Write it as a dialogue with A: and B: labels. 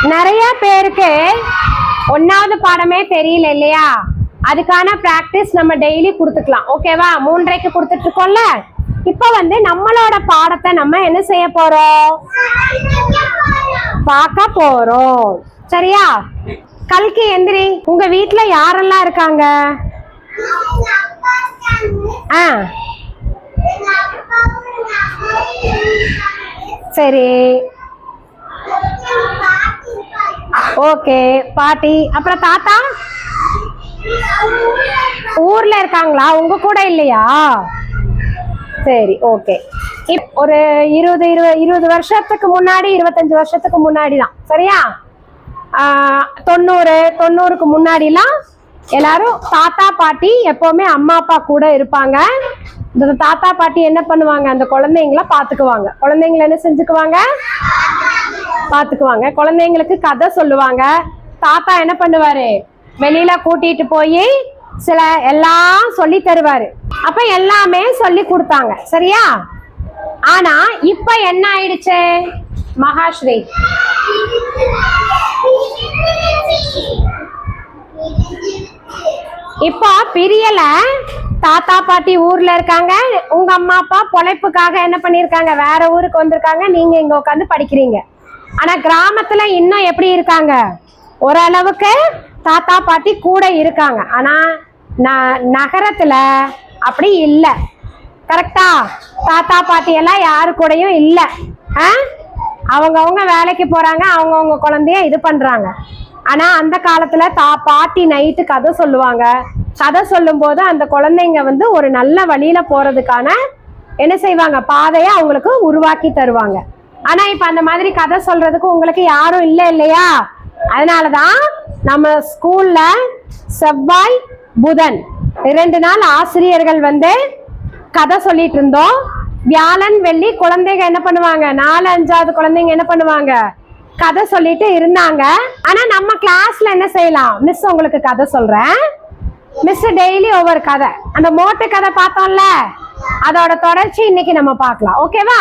A: நிறைய பேருக்கு ஒன்னாவது பாடமே தெரியல இல்லையா? அதுக்கான பிராக்டிஸ் நம்ம டெய்லி கொடுத்துக்கலாம். ஓகேவா? 3:30க்கு கொடுத்துட்டு இருக்கோம்ல. இப்ப நம்மளோட பாடத்தை நம்ம என்ன செய்ய போறோம்? பார்க்க போறோம். சரியா? கல்கி எந்திரி. உங்க வீட்டுல யாரெல்லாம் இருக்காங்க? சரி, ஓகே. பாட்டி அப்புறம் தாத்தா ஊர்ல இருக்காங்களா? உங்க கூட இல்லையா? சரி, ஓகே. ஒரு 20 வருஷத்துக்கு முன்னாடி, 25 வருஷத்துக்கு முன்னாடி தான். சரியா? 90க்கு முன்னாடிலாம் எல்லாரும் தாத்தா பாட்டி எப்பவுமே அம்மா அப்பா கூட இருப்பாங்க. இந்த தாத்தா பாட்டி என்ன பண்ணுவாங்க? அந்த குழந்தைங்கள பாத்துக்குவாங்க. குழந்தைங்கள என்ன செஞ்சுக்குவாங்க? பாத்துக்குவாங்க. குழந்தைங்களுக்கு கதை சொல்லுவாங்க. தாத்தா என்ன பண்ணுவாரு? வெளியில கூட்டிட்டு போய் எல்லாம் சொல்லி தருவாரு. அப்ப எல்லாமே சொல்லி கொடுத்தாங்க. சரியா? ஆனா இப்ப என்ன ஆயிடுச்சு மகாஸ்ரீ? இப்போ பிரியல. தாத்தா பாட்டி ஊர்ல இருக்காங்க. உங்க அம்மா அப்பா பொழைப்புக்காக என்ன பண்ணிருக்காங்க? வேற ஊருக்கு வந்திருக்காங்க. நீங்க இங்க உட்காந்து படிக்கிறீங்க. ஆனா கிராமத்துல இன்னும் எப்படி இருக்காங்க? ஓரளவுக்கு தாத்தா பாட்டி கூட இருக்காங்க. ஆனா நகரத்துல அப்படி இல்ல. கரெக்டா? தாத்தா பாட்டி எல்லாம் யாரு கூடயும் இல்ல. அவங்கவுங்க வேலைக்கு போறாங்க. அவங்கவுங்க குழந்தைய இது பண்றாங்க. ஆனா அந்த காலத்துல பாட்டி நைட்டு கதை சொல்லுவாங்க. கதை சொல்லும் போது அந்த குழந்தைங்க ஒரு நல்ல வழியில போறதுக்கான என்ன செய்வாங்க? பாதையை அவங்களுக்கு உருவாக்கி தருவாங்க. ஆனா இப்ப அந்த மாதிரி கதை சொல்றதுக்கு உங்களுக்கு யாரும் இல்லை இல்லையா? அதனாலதான் நம்ம ஸ்கூல்ல செவ்வாய் புதன் 2 நாள் ஆசிரியர்கள் கதை சொல்லிட்டு இருந்தோம். வியாழன் வெள்ளி குழந்தைங்க என்ன பண்ணுவாங்க? 4, 5வது குழந்தைங்க என்ன பண்ணுவாங்க? கதை சொல்லிட்டு இருந்தாங்க. ஆனா நம்ம கிளாஸ்ல என்ன செய்யலாம்? மிஸ் உங்களுக்கு கதை சொல்றேன். மிஸ் டெய்லி ஒவ்வொரு கதை, அந்த மோட்டு கதை பார்த்தோம்ல, அதோட தொடர்ச்சி இன்னைக்கு நம்ம பார்க்கலாம். ஓகேவா?